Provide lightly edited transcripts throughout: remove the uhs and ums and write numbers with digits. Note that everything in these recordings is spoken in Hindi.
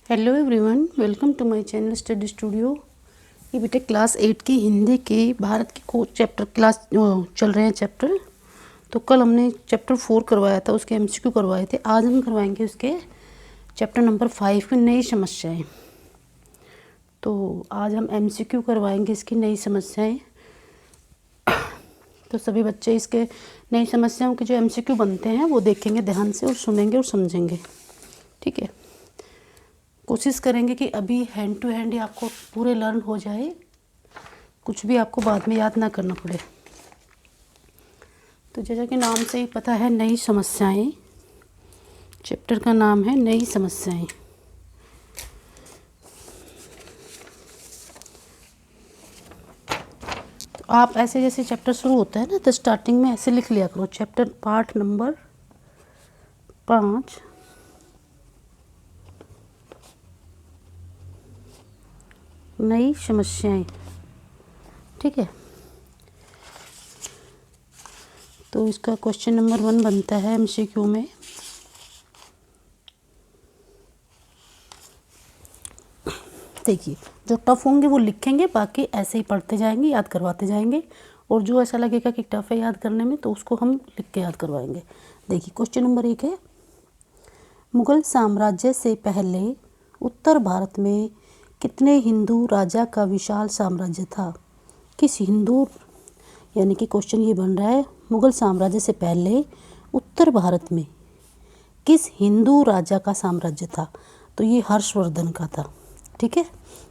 Hello everyone, welcome to my channel study studio. ये बेटे क्लास 8 की हिंदी के भारत की कोच चैप्टर क्लास चल रहे हैं चैप्टर। तो कल हमने चैप्टर 4 करवाया था, उसके एमसीक्यू करवाए थे। आज हम करवाएंगे उसके चैप्टर नंबर 5 की नई समस्याएं। तो आज हम एमसीक्यू करवाएंगे इसकी नई समस्याएं। तो सभी बच्चे इसके नई समस्याओं के जो एमसीक्यू बनते हैं वो देखेंगे ध्यान से और सुनेंगे और समझेंगे। ठीक है, कोशिश करेंगे कि अभी हैंड टू हैंड ही आपको पूरे लर्न हो जाए, कुछ भी आपको बाद में याद ना करना पड़े। तो जैसा कि नाम से ही पता है, नई समस्याएं। चैप्टर का नाम है नई समस्याएं। तो आप ऐसे जैसे चैप्टर शुरू होता है ना, तो स्टार्टिंग में ऐसे लिख लिया करो, चैप्टर पाठ नंबर 5 नई समस्याएं। ठीक है, तो इसका क्वेश्चन नंबर 1 बनता है एमसीक्यू में। देखिए, जो टफ होंगे वो लिखेंगे, बाकी ऐसे ही पढ़ते जाएंगे, याद करवाते जाएंगे। और जो ऐसा लगेगा कि टफ है याद करने में, तो उसको हम लिख के याद करवाएंगे। देखिए, क्वेश्चन नंबर 1 है, मुगल साम्राज्य से पहले उत्तर भारत में कितने हिंदू राजा का विशाल साम्राज्य था? किस हिंदू, यानी कि क्वेश्चन ये बन रहा है, मुगल साम्राज्य से पहले उत्तर भारत में किस हिंदू राजा का साम्राज्य था? तो ये हर्षवर्धन का था। ठीक है,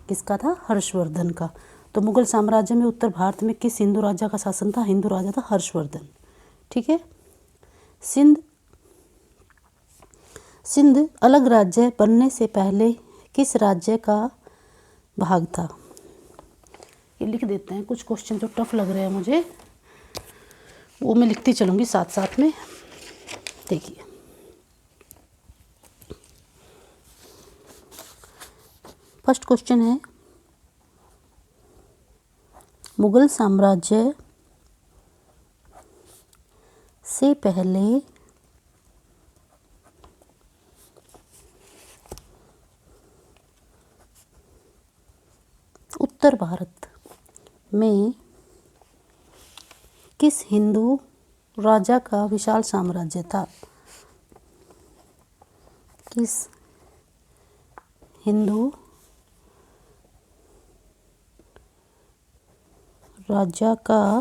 किसका था? हर्षवर्धन का। तो मुगल साम्राज्य में उत्तर भारत में किस हिंदू राजा का शासन था? हिंदू राजा था हर्षवर्धन। ठीक है, सिंध अलग राज्य बनने से पहले किस राज्य का भाग था? ये लिख देते हैं। कुछ क्वेश्चन जो टफ लग रहे हैं मुझे, वो मैं लिखती चलूँगी साथ साथ में। देखिए, फर्स्ट क्वेश्चन है, मुगल साम्राज्य से पहले उत्तर भारत में किस हिंदू राजा का विशाल साम्राज्य था? किस हिंदू राजा का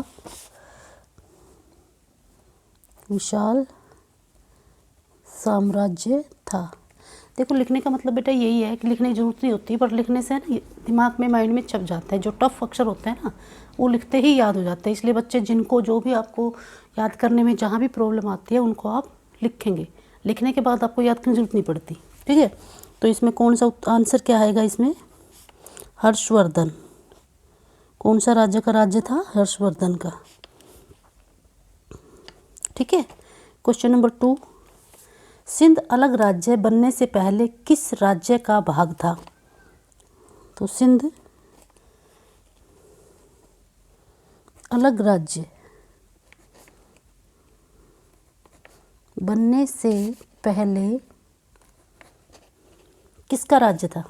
विशाल साम्राज्य था? देखो, लिखने का मतलब बेटा यही है कि लिखने की जरूरत नहीं होती, पर लिखने से ना दिमाग में, माइंड में छप जाता है। जो टफ अक्षर होते हैं ना, वो लिखते ही याद हो जाते हैं। इसलिए बच्चे जिनको जो भी आपको याद करने में जहाँ भी प्रॉब्लम आती है, उनको आप लिखेंगे। लिखने के बाद आपको याद करने की जरूरत नहीं पड़ती। ठीक है, तो इसमें कौन सा आंसर क्या आएगा? इसमें हर्षवर्धन। कौन सा राज्य का राज्य था? हर्षवर्धन का। ठीक है, क्वेश्चन नंबर 2, सिंध अलग राज्य बनने से पहले किस राज्य का भाग था? तो सिंध अलग राज्य बनने से पहले किसका राज्य था?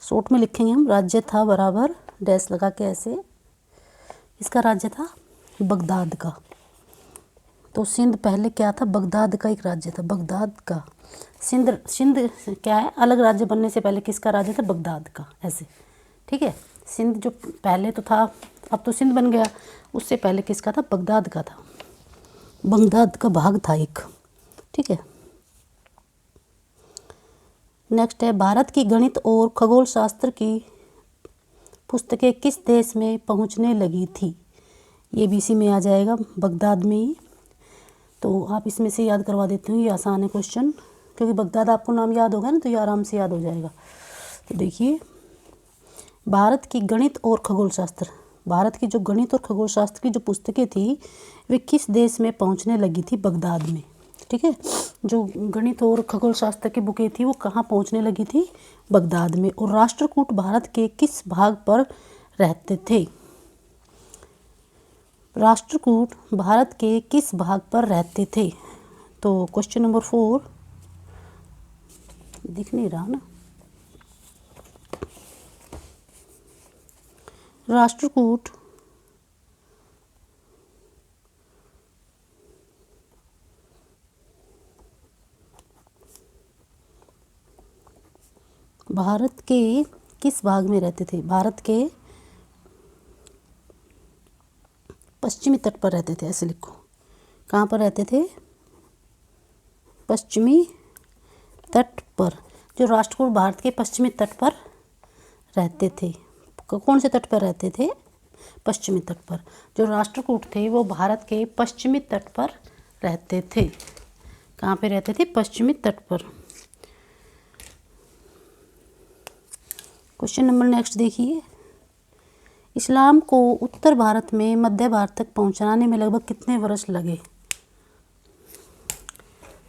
शॉर्ट में लिखेंगे हम, राज्य था बराबर डैश लगा के ऐसे। इसका राज्य था बगदाद का। तो सिंध पहले क्या था? बगदाद का एक राज्य था, बगदाद का। सिंध क्या है? अलग राज्य बनने से पहले किसका राज्य था? बगदाद का, ऐसे। ठीक है, सिंध जो पहले तो था, अब तो सिंध बन गया, उससे पहले किसका था? बगदाद का था। बगदाद का भाग था एक। ठीक है, नेक्स्ट है, भारत की गणित और खगोल शास्त्र की पुस्तकें किस देश में पहुंचने लगी थी? ये भी इसी में आ जाएगा, बगदाद में ही। तो आप इसमें से याद करवा देती हूँ, ये आसान है क्वेश्चन, क्योंकि बगदाद आपको नाम याद होगा ना, तो ये आराम से याद हो जाएगा। तो देखिए, भारत की गणित और खगोल शास्त्र, भारत की जो गणित और खगोल शास्त्र की जो पुस्तकें थी, वे किस देश में पहुँचने लगी थी? बगदाद में। ठीक है, जो गणित और खगोल शास्त्र की बुकें थी, वो कहाँ पहुँचने लगी थी? बगदाद में। और राष्ट्रकूट भारत के किस भाग पर रहते थे? राष्ट्रकूट भारत के किस भाग पर रहते थे? तो क्वेश्चन नंबर 4 दिख नहीं रहा ना, राष्ट्रकूट भारत के किस भाग में रहते थे? भारत के पश्चिमी तट पर रहते थे, ऐसे लिखो। कहाँ पर रहते थे? पश्चिमी तट पर। जो राष्ट्रकूट भारत के पश्चिमी तट पर रहते थे। कौन से तट पर रहते थे? पश्चिमी तट पर। जो राष्ट्रकूट थे वो भारत के पश्चिमी तट पर रहते थे। कहाँ पे रहते थे? पश्चिमी तट पर। क्वेश्चन नंबर नेक्स्ट देखिए। इस्लाम को उत्तर भारत में मध्य भारत तक पहुंचाने में लगभग कितने वर्ष लगे?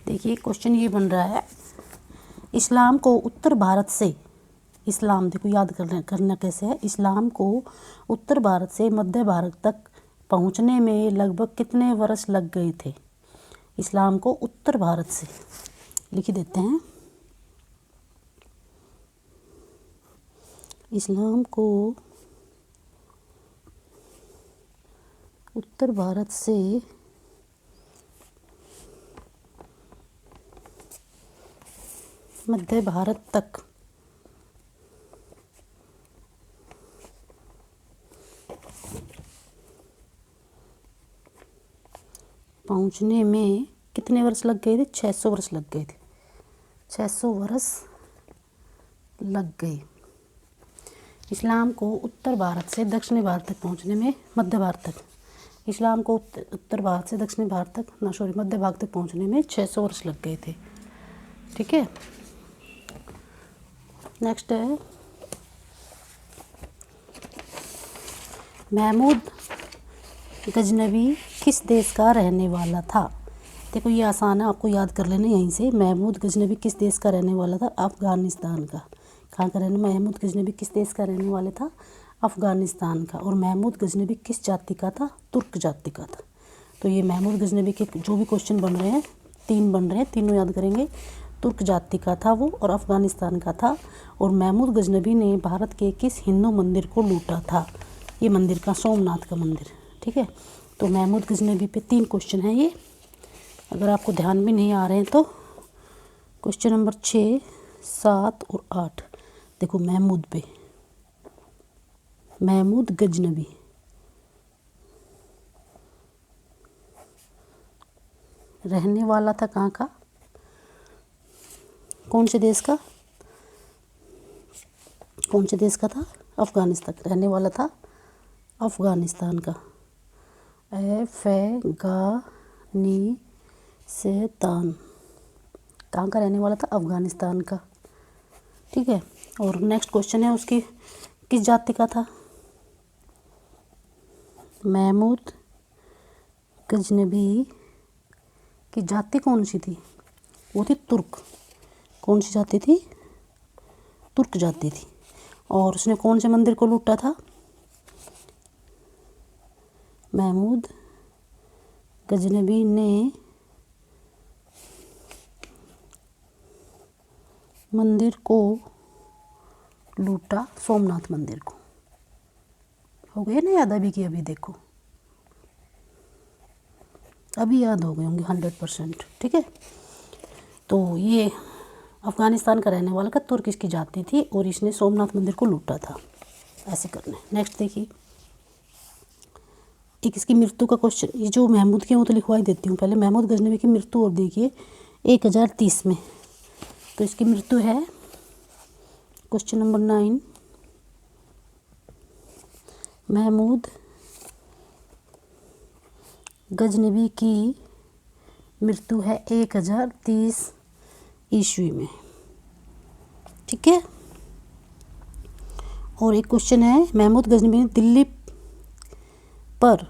देखिए क्वेश्चन ये बन रहा है, इस्लाम को उत्तर भारत से, इस्लाम देखो याद करना कैसे है, इस्लाम को उत्तर भारत से मध्य भारत तक पहुंचने में लगभग कितने वर्ष लग गए थे? इस्लाम को उत्तर भारत से लिख देते हैं। इस्लाम को उत्तर भारत से मध्य भारत तक पहुंचने में कितने वर्ष लग गए थे? 600 वर्ष लग गए थे। 600 वर्ष लग गए। इस्लाम को उत्तर भारत से दक्षिणी भारत तक पहुंचने में, मध्य भारत तक, इस्लाम को उत्तर भारत से दक्षिणी भारत तक मध्य भारत तक पहुंचने में 600 वर्ष लग गए थे। ठीक है। नेक्स्ट है महमूद गजनवी किस देश का रहने वाला था? देखो ये आसान है, आपको याद कर लेना यहीं से। महमूद गजनवी किस देश का रहने वाला था? अफगानिस्तान का। कहाँ का रहने? महमूद गजनवी किस देश का रहने वाला था? अफगानिस्तान का। और महमूद गजनवी किस जाति का था? तुर्क जाति का था। तो ये महमूद गजनवी के जो भी क्वेश्चन बन रहे हैं, 3 बन रहे हैं, तीनों याद करेंगे। तुर्क जाति का था वो और अफगानिस्तान का था। और महमूद गजनवी ने भारत के किस हिंदू मंदिर को लूटा था? ये मंदिर का, सोमनाथ का मंदिर। ठीक है। तो महमूद गजनवी पे 3 क्वेश्चन हैं ये। अगर आपको ध्यान भी नहीं आ रहे हैं तो क्वेश्चन नंबर 6, 7 और 8 देखो। महमूद पे, महमूद गजनवी रहने वाला था कहाँ का? कौन से देश का? कौन से देश का था? अफगानिस्तान। रहने वाला था अफगानिस्तान का। अफगानिस्तान कहाँ का रहने वाला था? अफगानिस्तान का। ठीक है। और नेक्स्ट क्वेश्चन है उसकी, किस जाति का था? महमूद गजनवी की जाति कौन सी थी? वो थी तुर्क। कौन सी जाति थी? तुर्क जाति थी। और उसने कौन से मंदिर को लूटा था? महमूद गजनवी ने मंदिर को लूटा, सोमनाथ मंदिर को। हो गए ना याद? अभी की अभी देखो, अभी याद हो गए होंगे 100%। ठीक है। तो ये अफगानिस्तान का रहने वाला का, तुर्क इसकी जाति थी और इसने सोमनाथ मंदिर को लूटा था। ऐसे करना है। नेक्स्ट देखिए, एक इसकी मृत्यु का क्वेश्चन। ये जो महमूद की वो तो लिखवा ही देती हूँ पहले। महमूद गजनवी की मृत्यु और देखिए 1030 में। तो इसकी मृत्यु है क्वेश्चन नंबर 9। महमूद गजनवी की मृत्यु है 1030 ईस्वी में। ठीक है। और एक क्वेश्चन है, महमूद गजनवी ने दिल्ली पर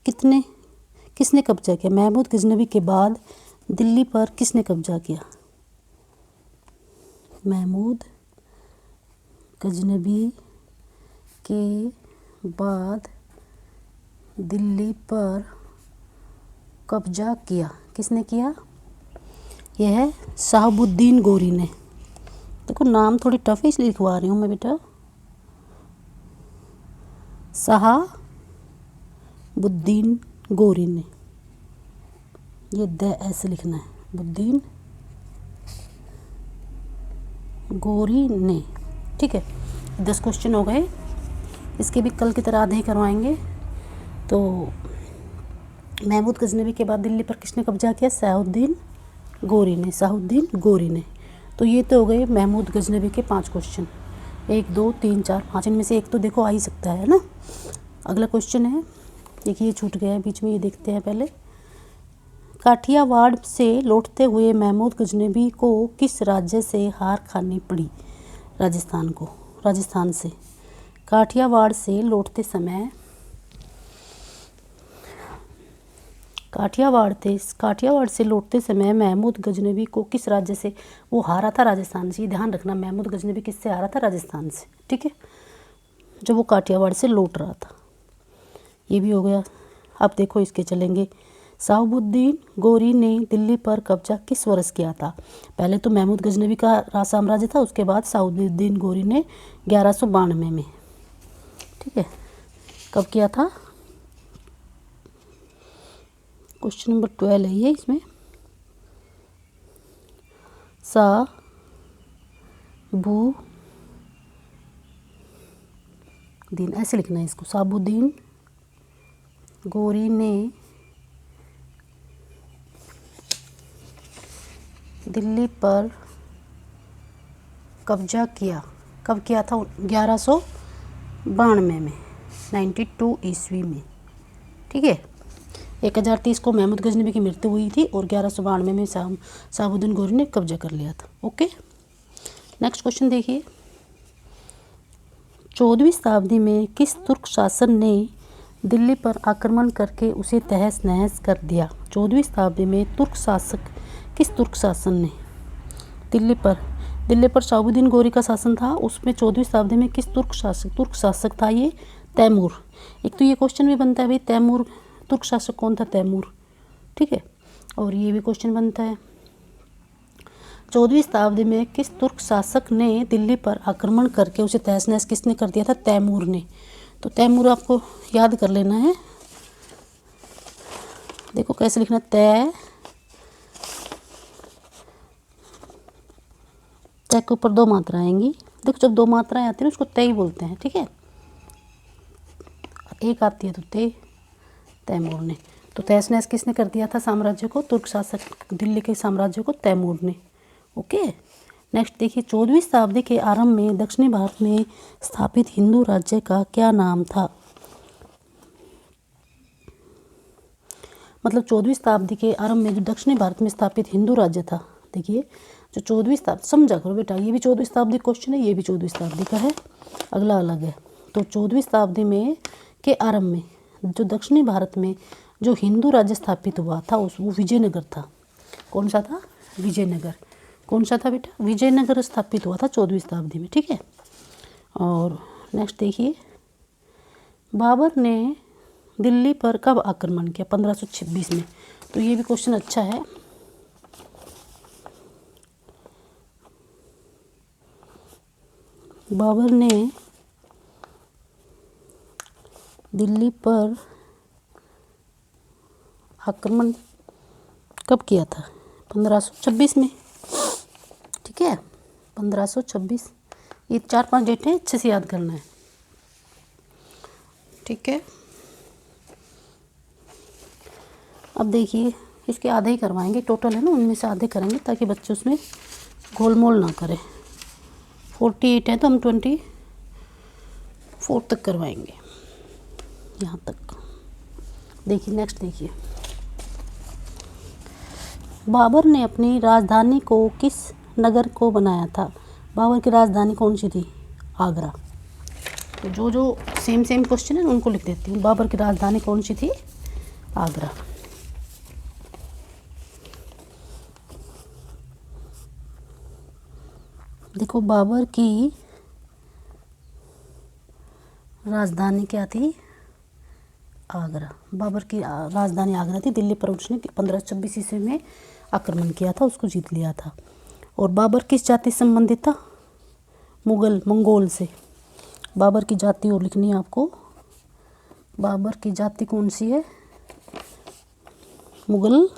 किसने कब्जा किया? महमूद गजनवी के बाद दिल्ली पर किसने कब्जा किया? महमूद गजनवी के बाद दिल्ली पर कब्जा किया, किसने किया? यह है शहाबुद्दीन गौरी ने। देखो नाम थोड़ी टफ है इसलिए लिखवा रही हूँ मैं बेटा। शहाबुद्दीन गोरी ने, ये द ऐसे लिखना है, बुद्दीन गोरी ने। ठीक है, 10 क्वेश्चन हो गए। इसके भी कल की तरह आधे ही करवाएंगे। तो महमूद गजनवी के बाद दिल्ली पर किसने कब्जा किया? शहाबुद्दीन गोरी ने, शहाबुद्दीन गोरी ने। तो ये तो हो गए महमूद गजनवी के 5 क्वेश्चन, 1 2 3 4 5, इनमें से एक तो देखो आ ही सकता है ना। अगला क्वेश्चन है, देखिए ये छूट गया है बीच में, ये देखते हैं पहले। काठियावाड़ से लौटते हुए महमूद गजनवी को किस राज्य से हार खानी पड़ी? राजस्थान से। काठियावाड़ से लौटते समय महमूद गजनवी को किस राज्य से वो हारा था? राजस्थान से। ये ध्यान रखना, महमूद गजनवी किससे हारा था? राजस्थान से। ठीक है, जब वो काठियावाड़ से लौट रहा था। ये भी हो गया। अब देखो इसके चलेंगे। शहाबुद्दीन गोरी ने दिल्ली पर कब्जा किस वर्ष किया था? पहले तो महमूद गजनवी का राज साम्राज्य था, उसके बाद शहाबुद्दीन गोरी ने 1192 में। ठीक है, कब किया था? क्वेश्चन नंबर 12 है ये। इसमें शहाबुद्दीन ऐसे लिखना है इसको, शहाबुद्दीन गोरी ने दिल्ली पर कब्जा किया। कब किया था? 1192 में, 92 ईस्वी में। ठीक है, 1030 को महमूद गजनवी की मृत्यु हुई थी और 1192 में शहाबुद्दीन गोरी ने कब्जा कर लिया था। ओके, नेक्स्ट क्वेश्चन देखिए। 14वीं शताब्दी में किस तुर्क शासन ने दिल्ली पर आक्रमण करके उसे तहस नहस कर दिया? 14वीं शताब्दी में किस तुर्क शासन ने दिल्ली पर शहाबुद्दीन गोरी का शासन था, उसमें 14वीं शताब्दी में किस तुर्क शासक था? ये तैमूर। एक तो ये क्वेश्चन भी बनता है भाई, तैमूर तुर्क शासक कौन था? तैमूर। ठीक है, और ये भी क्वेश्चन बनता है, 14वीं शताब्दी में किस तुर्क शासक ने दिल्ली पर आक्रमण करके उसे तहस नहस किसने कर दिया था? तैमूर ने। तो तैमूर आपको याद कर लेना है। देखो कैसे लिखना, तय के ऊपर 2 मात्राएं आएंगी। देखो जब 2 मात्राएं आती है उसको तय ही बोलते हैं। ठीक है, एक आती है तो तैमूर ने। तो तहस नहस किसने कर दिया था साम्राज्य को? तुर्क शासक दिल्ली के साम्राज्य को तैमूर ने। ओके, नेक्स्ट देखिए। 14वीं शताब्दी के आरंभ में दक्षिणी भारत में स्थापित हिंदू राज्य का क्या नाम था? मतलब 14वीं शताब्दी के आरंभ में जो दक्षिणी भारत में स्थापित हिंदू राज्य था, देखिए जो 14वीं शताब्दी, समझा करो बेटा, ये भी 14वीं शताब्दी क्वेश्चन है, ये भी 14वीं शताब्दी का है, अगला अलग है। तो 14वीं शताब्दी में के आरंभ में जो दक्षिणी भारत में जो हिंदू राज्य स्थापित हुआ था वो विजयनगर था। कौन सा था? विजयनगर। कौन सा था बेटा? विजयनगर स्थापित हुआ था 14वीं शताब्दी में। ठीक है, और नेक्स्ट देखिए। बाबर ने दिल्ली पर कब आक्रमण किया? 1526 में। तो ये भी क्वेश्चन अच्छा है। बाबर ने दिल्ली पर आक्रमण कब किया था? 1526 में। ठीक है, 1526। ये 4-5 डेट हैं, अच्छे से याद करना है। ठीक है, अब देखिए इसके आधे ही करवाएंगे, टोटल है ना, उनमें से आधे करेंगे ताकि बच्चे उसमें गोलमोल ना करें। 48 है तो हम 24 तक करवाएंगे, यहाँ तक। देखिए नेक्स्ट देखिए। बाबर ने अपनी राजधानी को किस नगर को बनाया था? बाबर की राजधानी कौन सी थी? आगरा। तो जो सेम क्वेश्चन है उनको लिख देती हूँ। बाबर की राजधानी कौन सी थी? आगरा। देखो बाबर की राजधानी क्या थी? आगरा। बाबर की राजधानी आगरा थी। दिल्ली पर उसने 1526 ईस्वी में आक्रमण किया था, उसको जीत लिया था। और बाबर किस जाति से संबंधित था? मंगोल से। बाबर की जाति और लिखनी है आपको, बाबर की जाति कौन सी है? Mughal,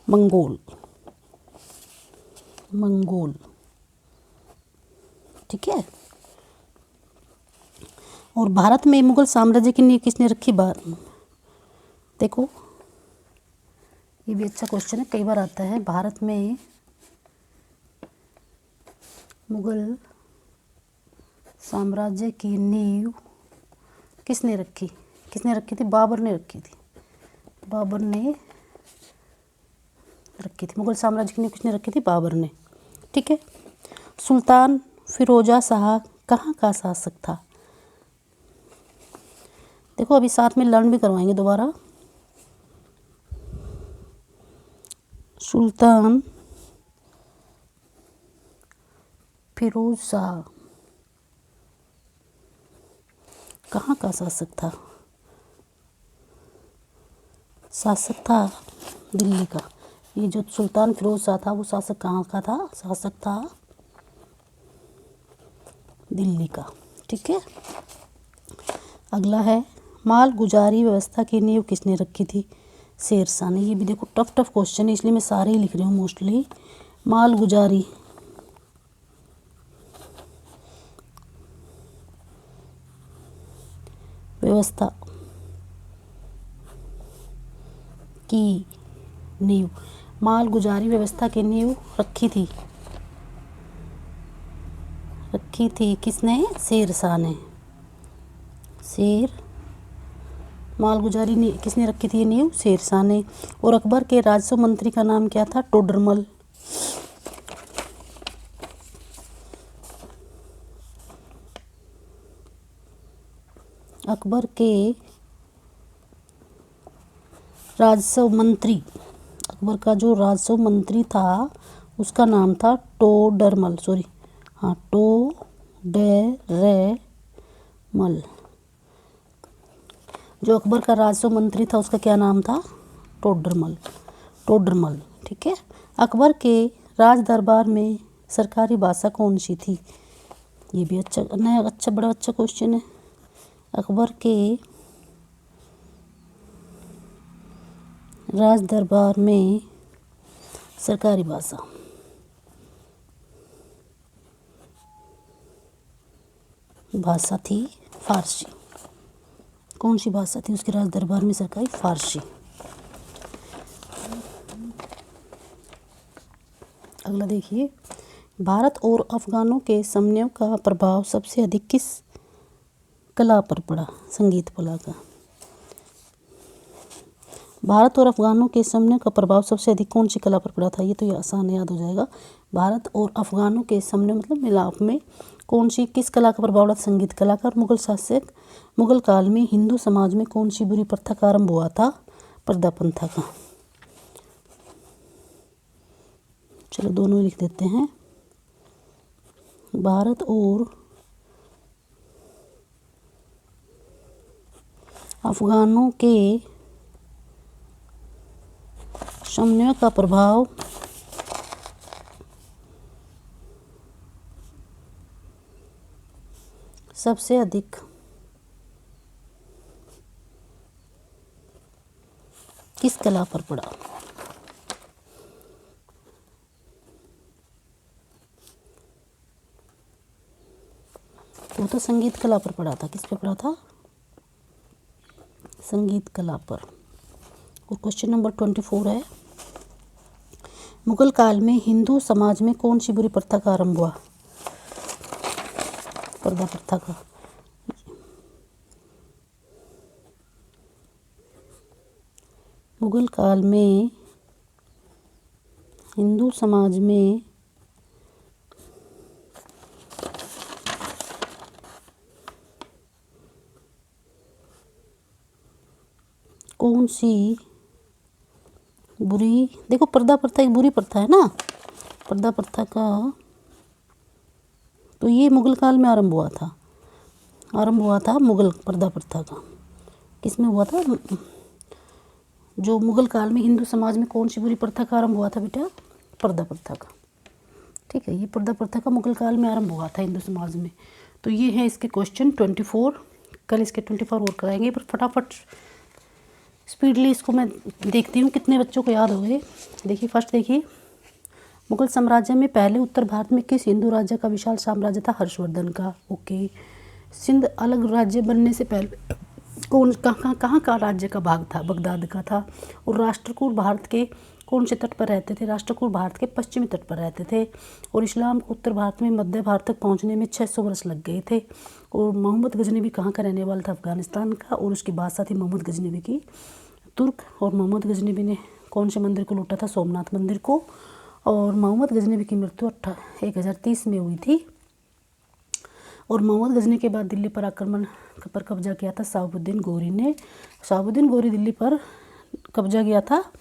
Mongol, Mongol. ठीक है। और भारत में मुगल साम्राज्य की नींव किसने रखी? देखो ये भी अच्छा क्वेश्चन है, कई बार आता है। भारत में मुगल साम्राज्य की नींव किसने रखी? किसने रखी थी? बाबर ने रखी थी। बाबर ने रखी थी। मुगल साम्राज्य की नींव किसने रखी थी? बाबर ने। ठीक है। सुल्तान फिरोजा शाह कहाँ का शासक था? देखो अभी साथ में लर्न भी करवाएंगे दोबारा। सुल्तान फिरोज शाह कहाँ का शासक था? शासक था दिल्ली का। ये जो सुल्तान फिरोज शाह था वो शासक कहाँ का था? शासक था दिल्ली का। ठीक है। अगला है माल गुजारी व्यवस्था की नींव किसने रखी थी? शेरशाह ने। ये भी देखो टफ टफ क्वेश्चन है, इसलिए मैं सारे ही लिख रही हूँ मोस्टली। माल गुजारी व्यवस्था की नींव, माल गुजारी व्यवस्था की नींव रखी थी किसने? शेरशाह ने। मालगुजारी किसने रखी थी? नींव शेरशाह ने। और अकबर के राजस्व मंत्री का नाम क्या था? टोडरमल। अकबर के राजस्व मंत्री, अकबर का जो राजस्व मंत्री था उसका नाम था टोडरमल। टोडरमल। जो अकबर का राजस्व मंत्री था उसका क्या नाम था? टोडरमल। ठीक है। अकबर के राज दरबार में सरकारी भाषा कौन सी थी? ये भी बड़ा अच्छा क्वेश्चन है। अकबर के राज दरबार में सरकारी भाषा थी फारसी। कौन सी भाषा थी उसके राज दरबार में? सरकारी फारसी। अगला देखिए, भारत और अफगानों के समन्वय का प्रभाव सबसे अधिक किस कला पर पड़ा? संगीत कला का। भारत और अफगानों के समन्वय का प्रभाव सबसे अधिक कौन सी कला पर पड़ा था? ये तो ये आसान याद हो जाएगा। भारत और अफगानों के समन्वय मतलब मिलाप में किस कला का प्रभाव पड़ा? संगीत कला का। मुगल काल में हिंदू समाज में कौन सी बुरी प्रथा का आरंभ हुआ था? पर्दा प्रथा का। चलो दोनों लिख देते हैं। भारत और अफगानों के समन्वय का प्रभाव सबसे अधिक किस कला पर पड़ा? वो तो संगीत कला पर पड़ा था। किस पे पड़ा था? संगीत कला पर। और क्वेश्चन नंबर 24 है, मुगल काल में हिंदू समाज में कौन सी बुरी प्रथा का आरंभ हुआ? पर्दा प्रथा का। मुगल काल में हिंदू समाज में कौन सी बुरी, देखो पर्दा प्रथा एक बुरी प्रथा है ना। पर्दा प्रथा का तो ये मुगल काल में आरंभ हुआ था मुगल पर्दा प्रथा का। किसमें हुआ था? जो मुगल काल में हिंदू समाज में कौन सी बुरी प्रथा का आरंभ हुआ था बेटा? पर्दा प्रथा का। ठीक है, ये पर्दा प्रथा का मुगल काल में आरंभ हुआ था हिंदू समाज में। तो ये है इसके क्वेश्चन 24। कल इसके 24 और कराएंगे, पर फटाफट स्पीडली इसको मैं देखती हूँ कितने बच्चों को याद हो गए। देखिए फर्स्ट देखिए, मुगल साम्राज्य में पहले उत्तर भारत में किस हिंदू राज्य का विशाल साम्राज्य था? हर्षवर्धन का। ओके। सिंध अलग राज्य बनने से पहले कौन कहाँ का राज्य का भाग था? बगदाद का था। और राष्ट्रकूट भारत के कौन से तट पर रहते थे? राष्ट्रकूट भारत के पश्चिमी तट पर रहते थे। और इस्लाम को उत्तर भारत में मध्य भारत तक पहुंचने में 600 वर्ष लग गए थे। और मोहम्मद गजनबी कहाँ का रहने वाला था? अफगानिस्तान का। और उसकी बादशाह थी मोहम्मद गजनबी की तुर्क। और मोहम्मद गजनबी ने कौन से मंदिर को लूटा था? सोमनाथ मंदिर को। और मोहम्मद गजनबी की मृत्यु 1030 में हुई थी। और मोहम्मद गजनी के बाद दिल्ली पर आक्रमण पर कब्जा किया था शहाबुद्दीन गौरी ने। शहाबुद्दीन गौरी दिल्ली पर कब्जा किया था।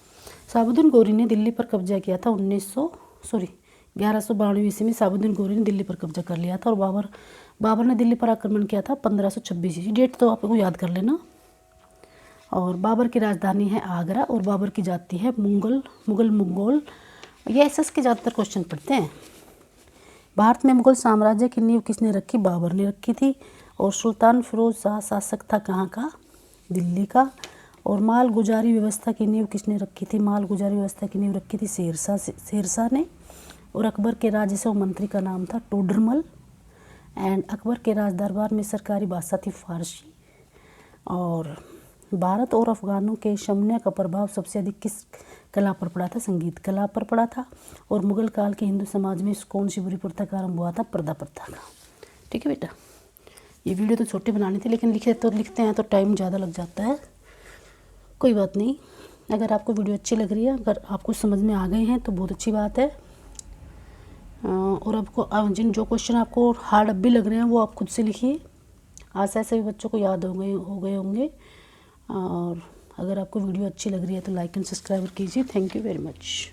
शहाबुद्दीन गौरी ने दिल्ली पर कब्जा किया था 1192 ईस्वी में शहाबुद्दीन गौरी ने दिल्ली पर कब्जा कर लिया था। और बाबर ने दिल्ली पर आक्रमण किया था 1526 ईस्वी। डेट तो आपको याद कर लेना। और बाबर की राजधानी है आगरा। और बाबर की जाति है मुगल। ये एसएस के ज़्यादातर क्वेश्चन पढ़ते हैं। भारत में मुगल साम्राज्य की नींव किसने रखी? बाबर ने रखी थी। और सुल्तान फिरोज शाह शासक था कहाँ का? दिल्ली का। और माल गुजारी व्यवस्था की नींव किसने रखी थी? माल गुजारी व्यवस्था की नींव रखी थी शेरशाह ने। और अकबर के राजस्व मंत्री का नाम था टोडरमल। एंड अकबर के राज दरबार में सरकारी भाषा थी फारसी। और भारत और अफगानों के शमन्य का प्रभाव सबसे अधिक किस कला पर पड़ा था? संगीत कला पर पड़ा था। और मुगल काल के हिंदू समाज में कौन सी बुरी प्रथा का आरंभ हुआ था? पर्दा प्रथा का। ठीक है बेटा, ये वीडियो तो छोटी बनानी थी, लेकिन लिखते हैं तो टाइम ज़्यादा लग जाता है। कोई बात नहीं, अगर आपको वीडियो अच्छी लग रही है, अगर आपको समझ में आ गए हैं तो बहुत अच्छी बात है। और आपको जो क्वेश्चन आपको हार्ड अब भी लग रहे हैं वो आप खुद से लिखिए। आशा से भी बच्चों को याद हो गए होंगे। और अगर आपको वीडियो अच्छी लग रही है तो लाइक एंड सब्सक्राइब कीजिए। Thank you very much.